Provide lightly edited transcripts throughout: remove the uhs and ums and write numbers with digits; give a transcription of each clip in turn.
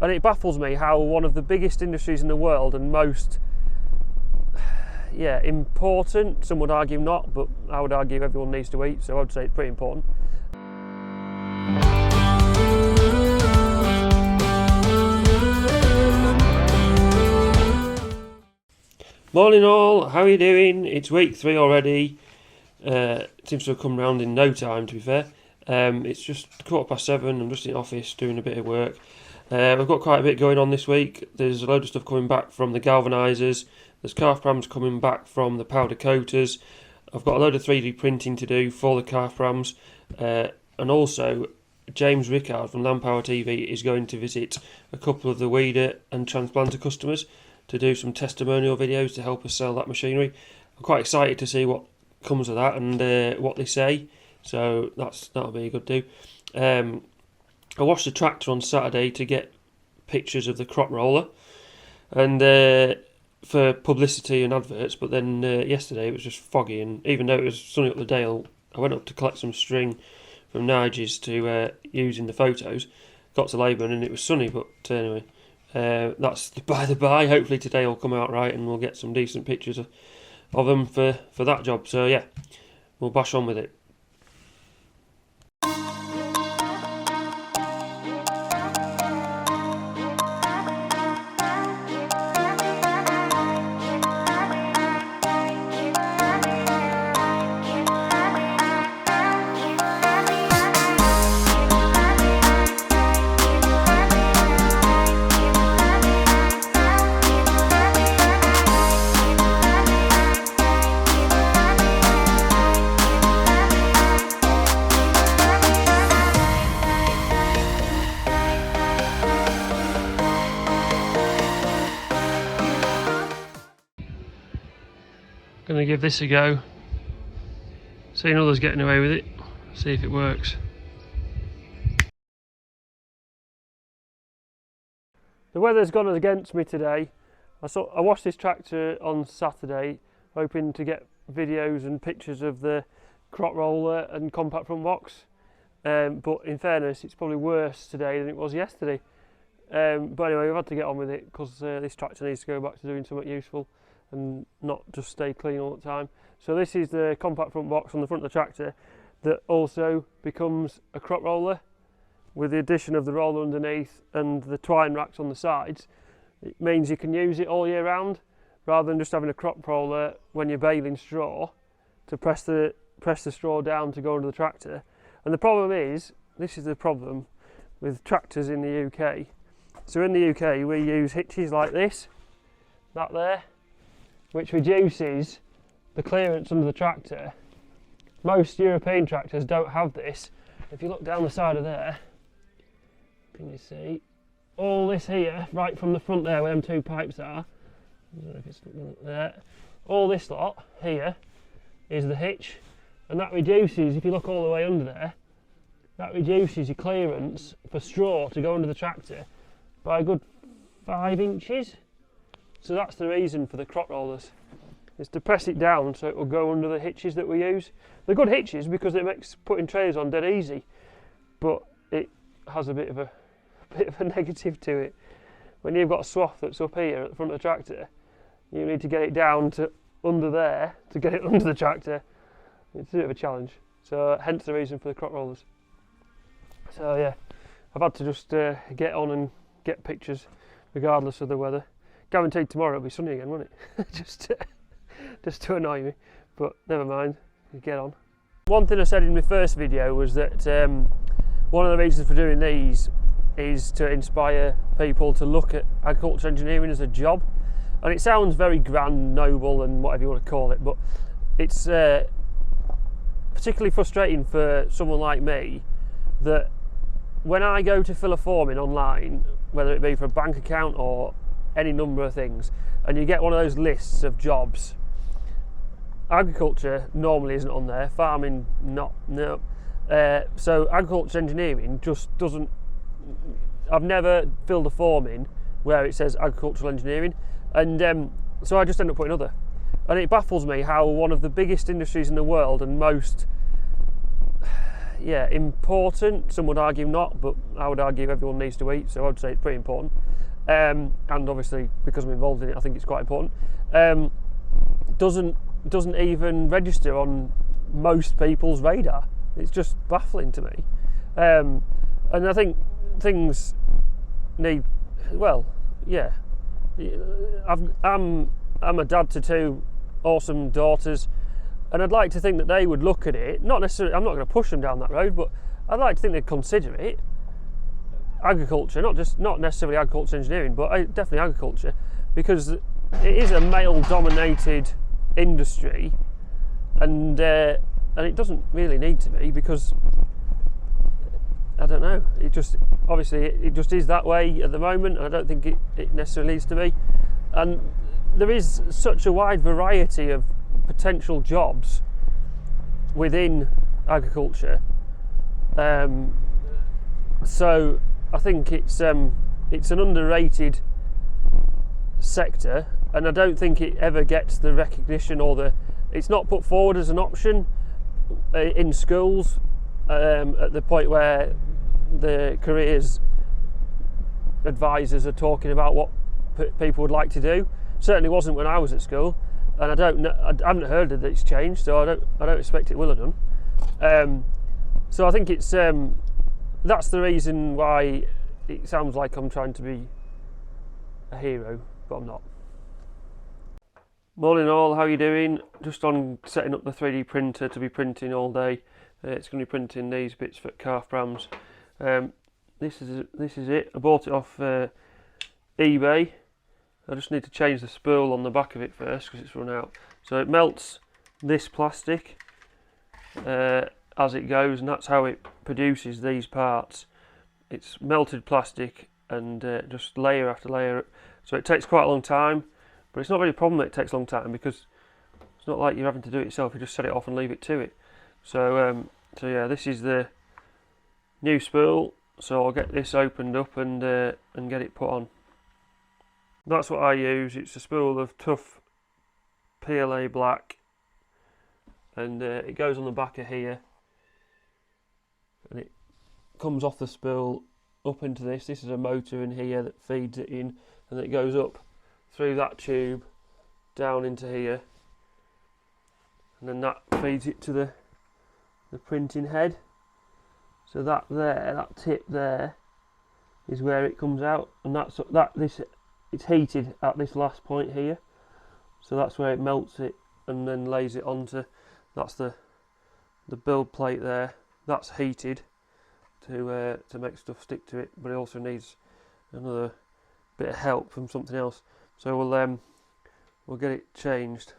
And it baffles me how one of the biggest industries in the world and most important, some would argue not, but I would argue everyone needs to eat, so I would say it's pretty important. Morning all, how are you doing? It's week 3 already. It seems to have come round in no time, to be fair. It's just 7:15, I'm just in the office doing a bit of work. I've got quite a bit going on this week. There's a load of stuff coming back from the galvanisers. There's calf prams coming back from the powder coaters. I've got a load of 3D printing to do for the calf prams. And also, James Rickard from Land Power TV is going to visit a couple of the weeder and transplanter customers to do some testimonial videos to help us sell that machinery. I'm quite excited to see what comes of that and what they say. So that'll be a good do. I washed the tractor on Saturday to get pictures of the crop roller and for publicity and adverts, but then yesterday it was just foggy, and even though it was sunny up the dale, I went up to collect some string from linkages to use in the photos. Got to Labourn and it was sunny, but anyway, that's by the by. Hopefully today will come out right and we'll get some decent pictures of them for that job. So yeah, we'll bash on with it. Gonna give this a go, seeing others getting away with it, see if it works. The weather's gone against me today. I washed this tractor on Saturday, hoping to get videos and pictures of the crop roller and compact front box, but in fairness it's probably worse today than it was yesterday. But anyway, we've had to get on with it because this tractor needs to go back to doing something useful and not just stay clean all the time. So this is the compact front box on the front of the tractor that also becomes a crop roller with the addition of the roller underneath and the twine racks on the sides. It means you can use it all year round rather than just having a crop roller when you're baling straw to press the straw down to go under the tractor. And the problem is, this is the problem with tractors in the UK. So in the UK we use hitches like this, that there, which reduces the clearance under the tractor. Most European tractors don't have this. If you look down the side of there, can you see all this here, right from the front there where them 2 pipes are, I don't know if it's there, all this lot here is the hitch, and that reduces, if you look all the way under there, that reduces your clearance for straw to go under the tractor by a good 5 inches. So that's the reason for the crop rollers, is to press it down so it will go under the hitches that we use. They're good hitches because it makes putting trays on dead easy, but it has a bit of a negative to it. When you've got a swath that's up here at the front of the tractor, you need to get it down to under there to get it under the tractor. It's a bit of a challenge, so hence the reason for the crop rollers. So yeah, I've had to just get on and get pictures regardless of the weather. Guaranteed tomorrow it'll be sunny again, won't it? just to annoy me, but never mind, you get on. One thing I said in my first video was that one of the reasons for doing these is to inspire people to look at agriculture engineering as a job. And it sounds very grand, noble and whatever you want to call it, but it's particularly frustrating for someone like me that when I go to fill a form in online, whether it be for a bank account or any number of things, and you get one of those lists of jobs, agriculture normally isn't on there, farming no. So agriculture engineering just doesn't, I've never filled a form in where it says agricultural engineering, and so I just end up putting other. And it baffles me how one of the biggest industries in the world and most yeah, important. Some would argue not, but I would argue everyone needs to eat, so I would say it's pretty important. And obviously, because I'm involved in it, I think it's quite important. Doesn't even register on most people's radar. It's just baffling to me. And I think things need, well, yeah. I'm a dad to 2 awesome daughters, and I'd like to think that they would look at it. Not necessarily, I'm not going to push them down that road, but I'd like to think they'd consider it. Agriculture, not necessarily agriculture engineering, but definitely agriculture, because it is a male-dominated industry, and it doesn't really need to be, because I don't know. It just obviously it just is that way at the moment, and I don't think it necessarily needs to be. And there is such a wide variety of potential jobs within agriculture. So I think it's an underrated sector, and I don't think it ever gets the recognition, or it's not put forward as an option in schools at the point where the careers advisors are talking about what people would like to do. Certainly wasn't when I was at school, and I haven't heard that it's changed, so I don't expect it will have done. So I think it's that's the reason why it sounds like I'm trying to be a hero, but I'm not. Morning all, how are you doing? Just on setting up the 3D printer to be printing all day. It's going to be printing these bits for Calf Prams. This is it. I bought it off eBay. I just need to change the spool on the back of it first because it's run out. So it melts this plastic as it goes, and that's how it produces these parts. It's melted plastic and just layer after layer. So it takes quite a long time, but it's not really a problem that it takes a long time, because it's not like you're having to do it yourself. You just set it off and leave it to it. So yeah, this is the new spool. So I'll get this opened up and get it put on. That's what I use. It's a spool of tough PLA black, and it goes on the back of here, and it comes off the spool up into this. This is a motor in here that feeds it in, and it goes up through that tube down into here, and then that feeds it to the printing head. So that tip there is where it comes out, and it's heated at this last point here, so that's where it melts it and then lays it onto. That's the build plate there. That's heated to make stuff stick to it, but it also needs another bit of help from something else. So we'll get it changed.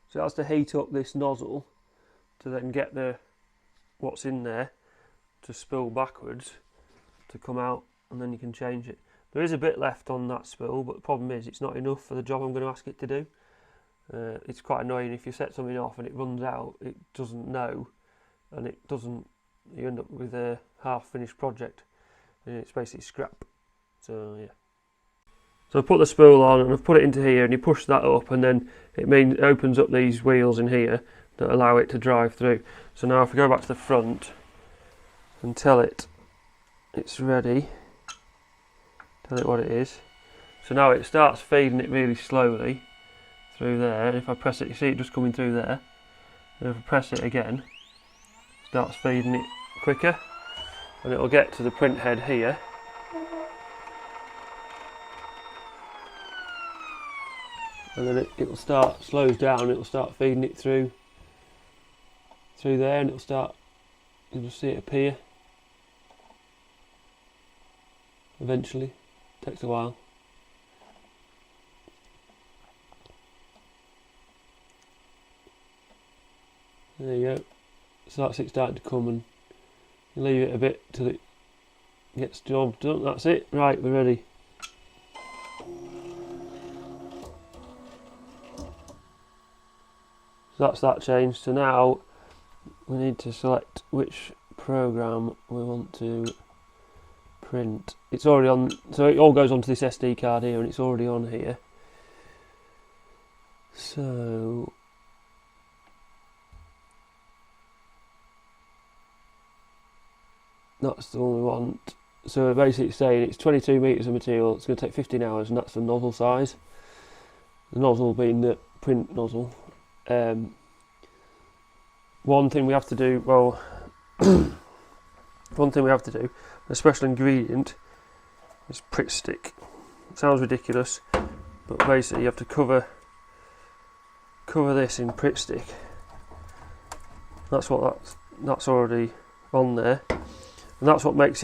So that's to heat up this nozzle to then get what's in there to spill backwards to come out, and then you can change it. There is a bit left on that spool, but the problem is it's not enough for the job I'm going to ask it to do. It's quite annoying if you set something off and it runs out, it doesn't know, and you end up with a half-finished project, and it's basically scrap. So yeah. So I put the spool on and I've put it into here, and you push that up, and then it opens up these wheels in here that allow it to drive through. So now if we go back to the front and tell it it's ready, tell it what it is. So now it starts feeding it really slowly through there, and if I press it, you see it just coming through there, and if I press it again, it starts feeding it quicker, and it'll get to the print head here. And then it will slows down, it will start feeding it through there, and you'll see it appear eventually. Takes a while. There you go. So that's it starting to come, and you leave it a bit till it gets job done. That's it. Right, we're ready. So that's that changed. So now we need to select which program we want to print. It's already on, so it all goes onto this SD card here, and it's already on here. So that's the one we want. So basically it's saying it's 22 metres of material, it's going to take 15 hours, and that's the nozzle size. The nozzle being the print nozzle. One thing we have to do, well, a special ingredient is Pritt stick. It sounds ridiculous, but basically you have to cover this in Pritt stick. That's already on there, and that's what makes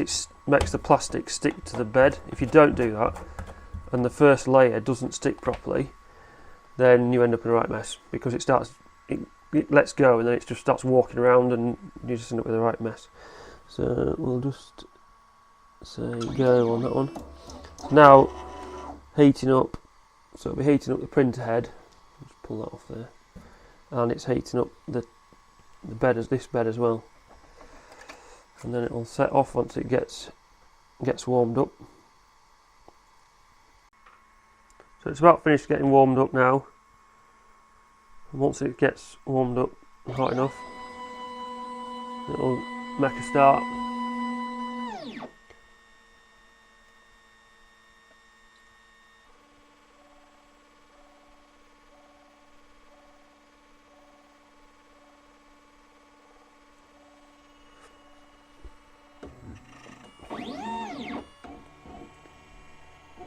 the plastic stick to the bed. If you don't do that, and the first layer doesn't stick properly, then you end up in a right mess, because it lets go and then it just starts walking around and you just end up with a right mess. So we'll just say go on that one. Now heating up, so it'll be heating up the printer head. Just pull that off there, and it's heating up the bed this bed as well, and then it will set off once it gets warmed up. So it's about finished getting warmed up now. And once it gets warmed up hot enough, it'll make a start.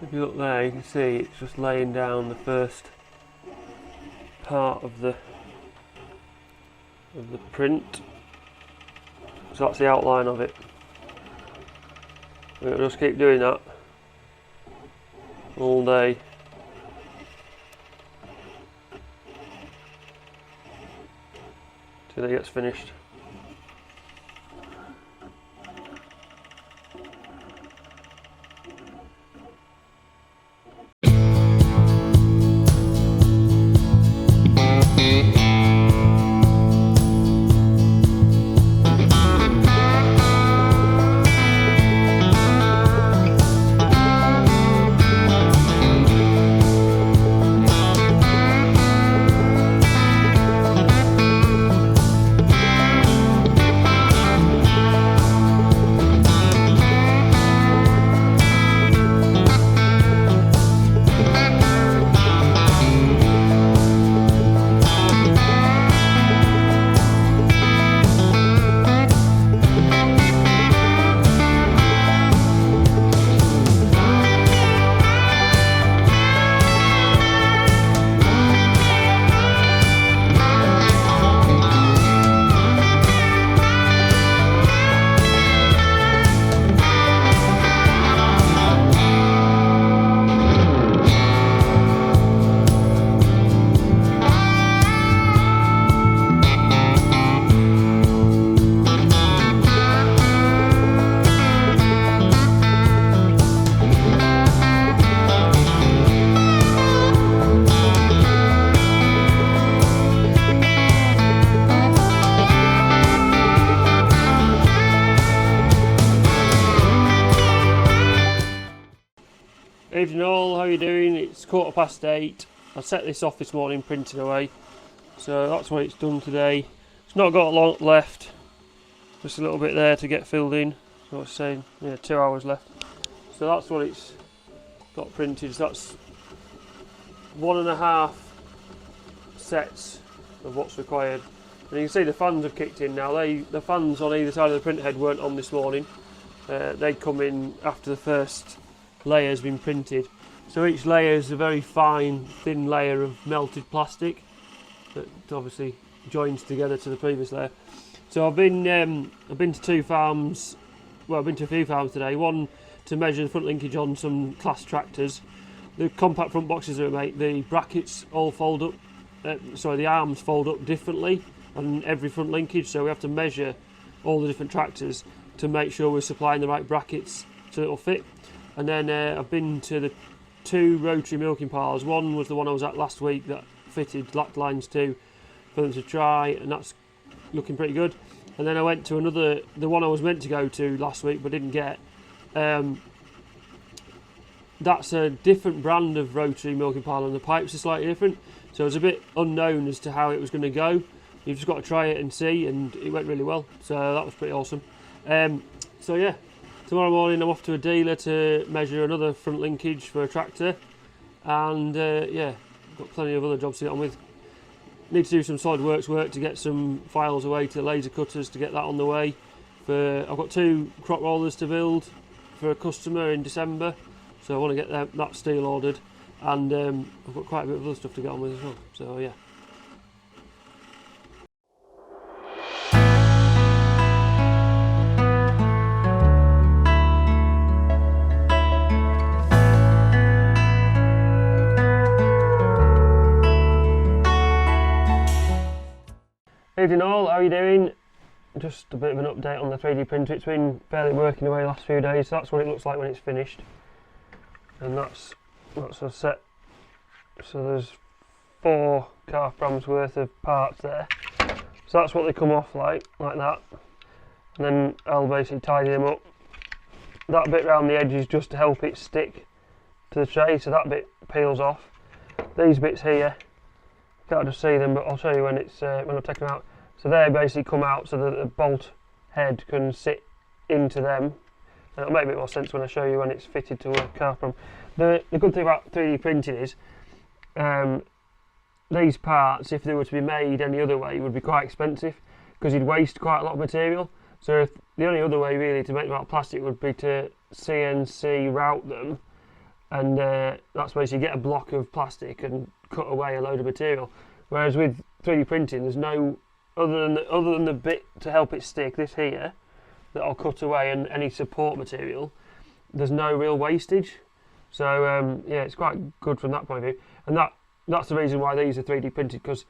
If you look there, you can see it's just laying down the first part of the print. So that's the outline of it. We'll just keep doing that all day. Till it gets finished. Evening all, how are you doing? It's 8:15. I set this off this morning printing away, so that's what it's done today. It's not got a lot left, just a little bit there to get filled in. So it's saying, yeah, 2 hours left. So that's what it's got printed. So that's 1.5 sets of what's required. And you can see the fans have kicked in now. The fans on either side of the print head weren't on this morning. They come in after the first layer has been printed. So each layer is a very fine, thin layer of melted plastic that obviously joins together to the previous layer. So I've been to 2 farms. Well, I've been to a few farms today. One to measure the front linkage on some class tractors. The compact front boxes that we make, the brackets all fold up. The arms fold up differently on every front linkage. So we have to measure all the different tractors to make sure we're supplying the right brackets so it'll fit. And then I've been to the 2 rotary milking parlours. One was the one I was at last week that fitted Lactaligns to for them to try, and that's looking pretty good. and then I went to another, the one I was meant to go to last week but didn't get. That's a different brand of rotary milking pile, and the pipes are slightly different, so it's a bit unknown as to how it was going to go. You've just got to try it and see, and it went really well, so that was pretty awesome. So yeah, tomorrow morning I'm off to a dealer to measure another front linkage for a tractor, and yeah, got plenty of other jobs to get on with. Need to do some SOLIDWORKS work to get some files away to laser cutters to get that on the way. I've got 2 crop rollers to build for a customer in December, so I want to get that steel ordered, and I've got quite a bit of other stuff to get on with as well, so yeah. Evening all, how are you doing? Just a bit of an update on the 3D printer. It's been fairly working away the last few days, so that's what it looks like when it's finished. And that's a set. So there's 4 Calf Prams worth of parts there. So that's what they come off like that. And then I'll basically tidy them up. That bit around the edge is just to help it stick to the tray, so that bit peels off. These bits here, can't just see them, but I'll show you when I take them out. So they basically come out so that the bolt head can sit into them. And it'll make a bit more sense when I show you when it's fitted to a Calf Pram. The good thing about 3D printing is these parts, if they were to be made any other way, would be quite expensive because you'd waste quite a lot of material. So if the only other way really to make them out of plastic would be to CNC route them, and that's basically get a block of plastic and cut away a load of material. Whereas with 3D printing, there's no other than the bit to help it stick, this here, that I'll cut away, and any support material, there's no real wastage. So yeah, it's quite good from that point of view, and that's the reason why these are 3D printed, because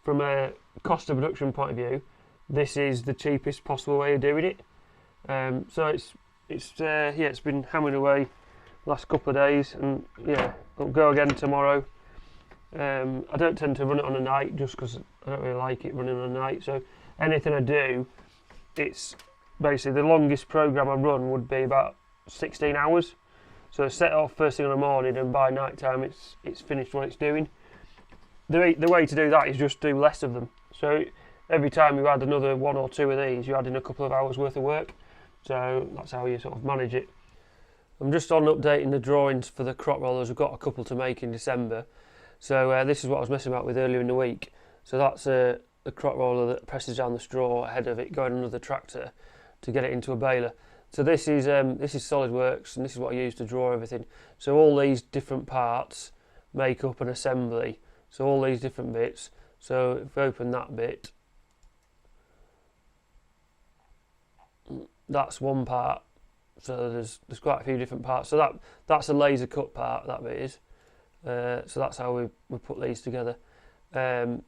from a cost of production point of view, this is the cheapest possible way of doing it. So it's been hammering away the last couple of days, and yeah, it'll go again tomorrow. I don't tend to run it on a night just because I don't really like it running on a night, so anything I do, it's basically the longest program I run would be about 16 hours. So I set off first thing in the morning, and by night time it's finished what it's doing. The way to do that is just do less of them. So every time you add another 1 or 2 of these, you add in a couple of hours worth of work. So that's how you sort of manage it. I'm just on updating the drawings for the crop rollers. We've got a couple to make in December. So this is what I was messing about with earlier in the week. So that's a crop roller that presses down the straw ahead of it going under the tractor to get it into a baler. So this is SOLIDWORKS, and this is what I use to draw everything. So all these different parts make up an assembly. So all these different bits. So if we open that bit, that's one part. So there's quite a few different parts. So that's a laser cut part, that bit is. So that's how we put these together. So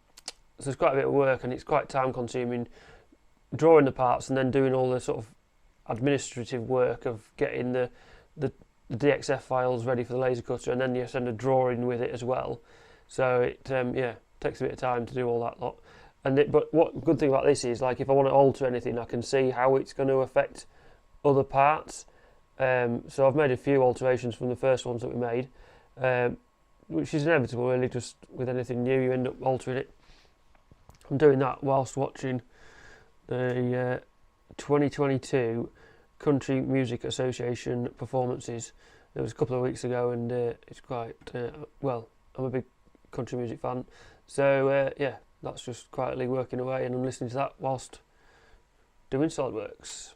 it's quite a bit of work, and it's quite time consuming drawing the parts and then doing all the sort of administrative work of getting the DXF files ready for the laser cutter, and then you send a drawing with it as well. So it yeah, takes a bit of time to do all that lot. But what good thing about this is, like, if I want to alter anything, I can see how it's going to affect other parts. So I've made a few alterations from the first ones that we made, which is inevitable really, just with anything new you end up altering it. I'm doing that whilst watching the 2022 Country Music Association performances. It was a couple of weeks ago, and it's quite, well, I'm a big country music fan, so yeah, that's just quietly working away, and I'm listening to that whilst doing SOLIDWORKS.